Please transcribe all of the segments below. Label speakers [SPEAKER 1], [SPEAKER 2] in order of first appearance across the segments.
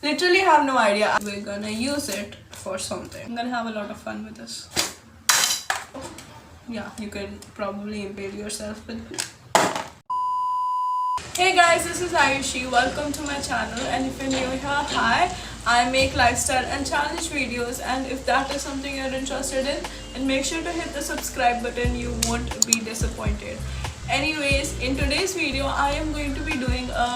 [SPEAKER 1] literally have no idea. We're gonna use it for something. I'm gonna have a lot of fun with this. Yeah, you can probably impale yourself with it. Hey guys, this is Ayushi. Welcome to my channel, and if you're new here, hi. I make lifestyle and challenge videos, and if that is something you're interested in, then make sure to hit the subscribe button. You won't be disappointed. Anyways, in today's video, I am going to be doing a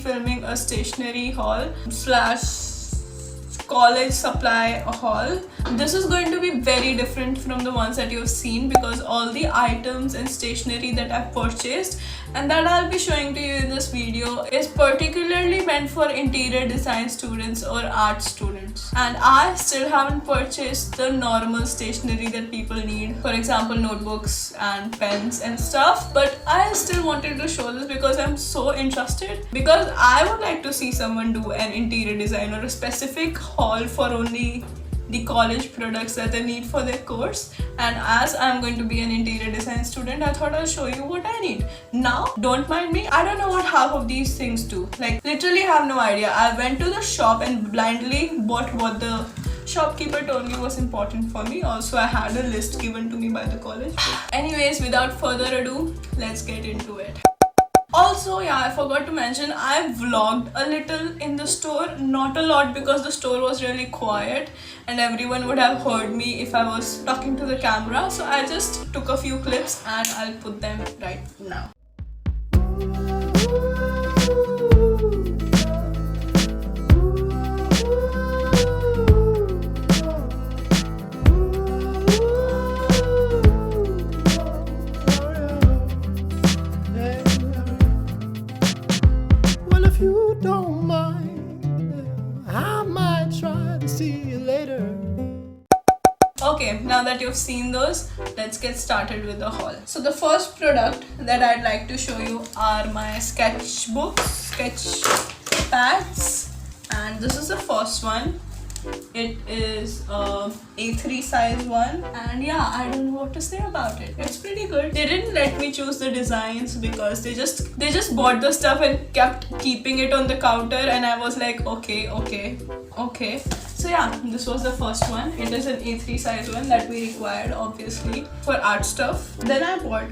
[SPEAKER 1] filming a stationery haul / college supply haul. This is going to be very different from the ones that you've seen because all the items and stationery that I've purchased and that I'll be showing to you in this video is particularly meant for interior design students or art students. And I still haven't purchased the normal stationery that people need, for example notebooks and pens and stuff, but I still wanted to show this because I'm so interested, because I would like to see someone do an interior design or a specific haul for only the college products that they need for their course. And as I'm going to be an interior design student, I thought I'll show you what I need. Now, don't mind me, I don't know what half of these things do. Like, literally have no idea. I went to the shop and blindly bought what the shopkeeper told me was important for me. Also, I had a list given to me by the college. Anyways, without further ado, let's get into it. Also, yeah, I forgot to mention, I vlogged a little in the store, not a lot because the store was really quiet and everyone would have heard me if I was talking to the camera. So I just took a few clips and I'll put them right now.
[SPEAKER 2] Don't mind, I might try to see you later.
[SPEAKER 1] Okay, now that you've seen those, let's get started with the haul. So the first product that I'd like to show you are my sketchbooks, sketch pads, and this is the first one. It is a A3 size one, and yeah, I don't know what to say about it. It's pretty good. They didn't let me choose the designs because they just bought the stuff and kept keeping it on the counter, and I was like, okay. So yeah, this was the first one. It is an A3 size one that we required obviously for art stuff. Then I bought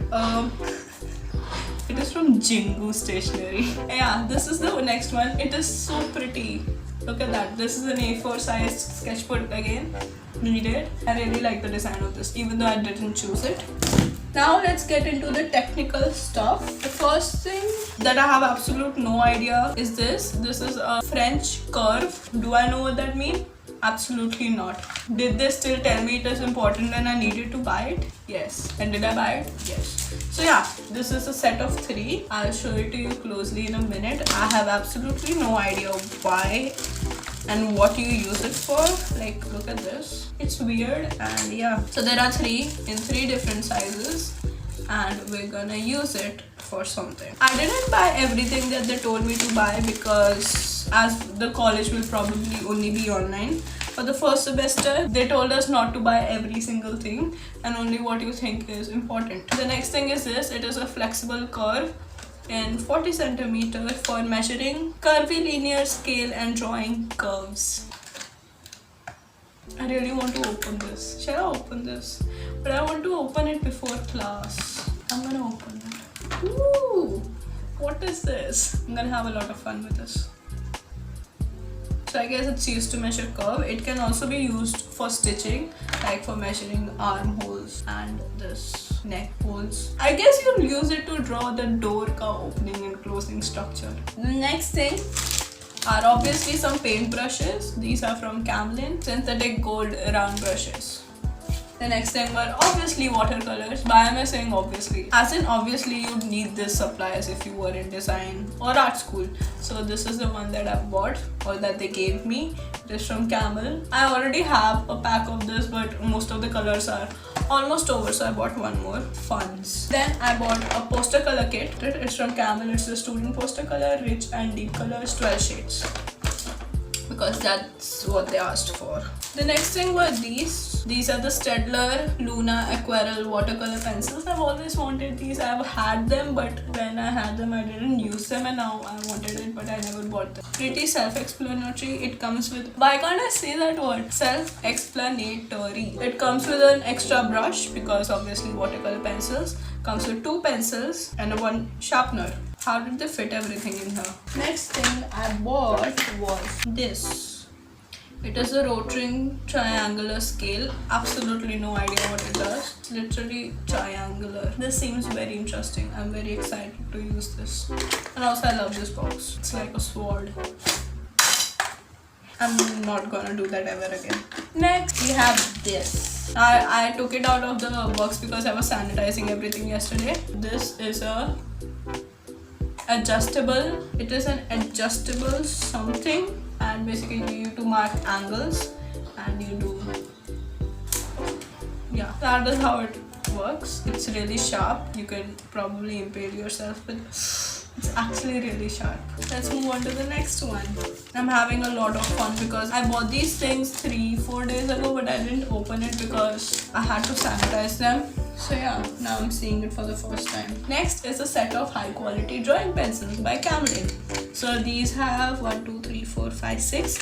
[SPEAKER 1] it is from Jingu Stationery. Yeah, this is the next one. It is so pretty. Look at that. This is an A4 size sketchbook again. Needed. I really like the design of this, even though I didn't choose it. Now let's get into the technical stuff. The first thing that I have absolute no idea is this. This is a French curve. Do I know what that means? Absolutely not. Did they still tell me it is important and I needed to buy it? Yes. And did I buy it? Yes. So yeah, this is a set of 3. I'll show it to you closely in a minute. I have absolutely no idea why and what you use it for. Like, look at this. It's weird, and yeah. So there are 3 in 3 different sizes, and we're gonna use it for something. I didn't buy everything that they told me to buy because as the college will probably only be online for the first semester, they told us not to buy every single thing and only what you think is important. The next thing is this. It is a flexible curve in 40 centimeters for measuring curvilinear scale and drawing curves. I really want to open this. Shall I open this? But I want to open it before class. I'm gonna open it. Ooh! What is this? I'm gonna have a lot of fun with this. So I guess it's used to measure curve. It can also be used for stitching, like for measuring armholes and this neck holes. I guess you'll use it to draw the door ka opening and closing structure. The next thing are obviously some paint brushes. These are from Camlin, synthetic gold round brushes. The next thing were obviously watercolors. Why am I saying obviously? As in obviously you'd need this supplies if you were in design or art school. So this is the one that I bought or that they gave me. It is from Camel. I already have a pack of this, but most of the colors are almost over, so I bought one more. Funds. Then I bought a poster color kit. It's from Camel. It's the student poster color, rich and deep colors, 12 shades. because that's what they asked for. The next thing were these. These are the Staedtler Luna Aquarel watercolor pencils. I've always wanted these. I've had them, but when I had them I didn't use them, and now I wanted it but I never bought them. Pretty self-explanatory. It comes with, why can't I say that word? Self-explanatory. It comes with an extra brush because obviously watercolor pencils. Comes with 2 pencils and 1 sharpener. How did they fit everything in here? Next thing I bought was this. It is a rotring triangular scale. Absolutely no idea what it does. It's literally triangular. This seems very interesting. I'm very excited to use this. And also I love this box. It's like a sword. I'm not gonna do that ever again. Next we have this. I took it out of the box because I was sanitizing everything yesterday. This is a adjustable. It is an adjustable something, and basically you need to mark angles and you do, yeah, that is how it works. It's really sharp. You can probably impale yourself with. It's actually really sharp. Let's move on to the next one. I'm having a lot of fun because I bought these things 3-4 days ago, but I didn't open it because I had to sanitize them. So yeah, now I'm seeing it for the first time. Next is a set of high quality drawing pencils by Camden. So these have 1, 2, 3, 4, 5, 6.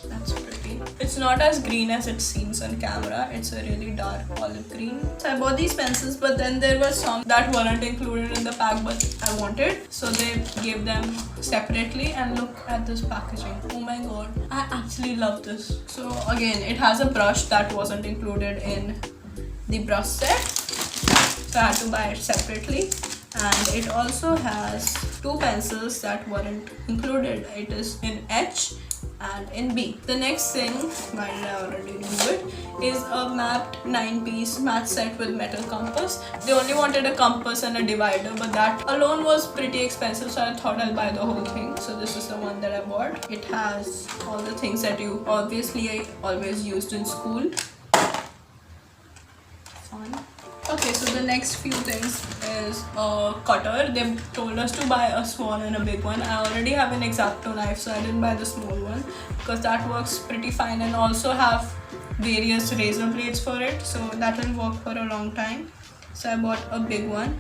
[SPEAKER 1] That's pretty. It's not as green as it seems on camera. It's a really dark olive green. So I bought these pencils, but then there were some that weren't included in the pack but I wanted. So they gave them separately, and look at this packaging. Oh my god. I actually love this. So again, it has a brush that wasn't included in the brush set. So I had to buy it separately. And it also has 2 pencils that weren't included. It is in H and in B. The next thing, why did I already remove it, is a mapped 9-piece match set with metal compass. They only wanted a compass and a divider, but that alone was pretty expensive, so I thought I'll buy the whole thing. So this is the one that I bought. It has all the things that you obviously always used in school. Fun. Okay, so the next few things is a cutter. They told us to buy a small and a big one. I already have an X-Acto knife, so I didn't buy the small one because that works pretty fine, and also have various razor blades for it, so that will work for a long time. So I bought a big one.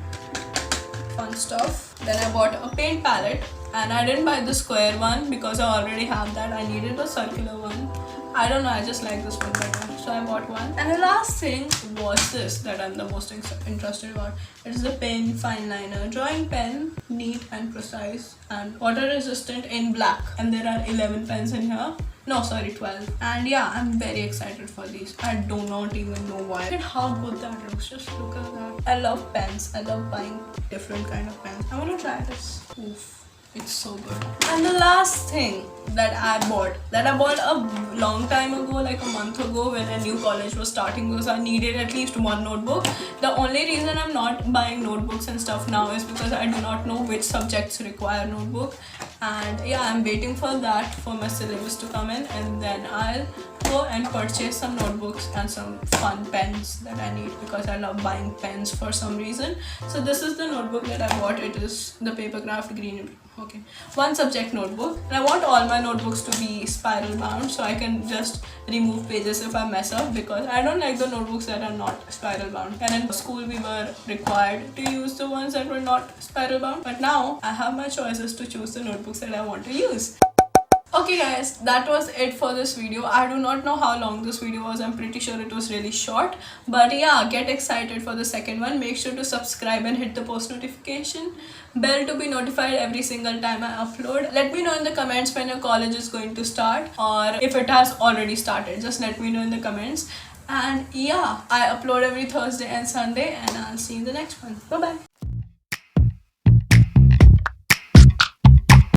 [SPEAKER 1] Fun stuff. Then I bought a paint palette, and I didn't buy the square one because I already have that. I needed a circular one. I don't know, I just like this one better, so I bought one. And the last thing was this that I'm the most interested about. It is a pen fine liner drawing pen, neat and precise and water resistant in black. And there are 11 pens in here. No, sorry, 12. And yeah, I'm very excited for these. I do not even know why. Look at how good that looks. Just look at that. I love pens. I love buying different kind of pens. I want to try this. Oof. It's so good. And the last thing that I bought a long time ago, like a month ago, when a new college was starting, because I needed at least one notebook. The only reason I'm not buying notebooks and stuff now is because I do not know which subjects require notebook. And yeah, I'm waiting for that, for my syllabus to come in, and then I'll go and purchase some notebooks and some fun pens that I need, because I love buying pens for some reason. So this is the notebook that I bought. It is the Papercraft Green. Okay, one subject notebook, and I want all my notebooks to be spiral bound so I can just remove pages if I mess up, because I don't like the notebooks that are not spiral bound. And in school we were required to use the ones that were not spiral bound, but now I have my choices to choose the notebooks that I want to use. Okay guys, that was it for this video. I do not know how long this video was. I'm pretty sure it was really short. But yeah, get excited for the second one. Make sure to subscribe and hit the post notification bell to be notified every single time I upload. Let me know in the comments when your college is going to start, or if it has already started. Just let me know in the comments. And yeah, I upload every Thursday and Sunday, and I'll see you in the next one. Bye bye.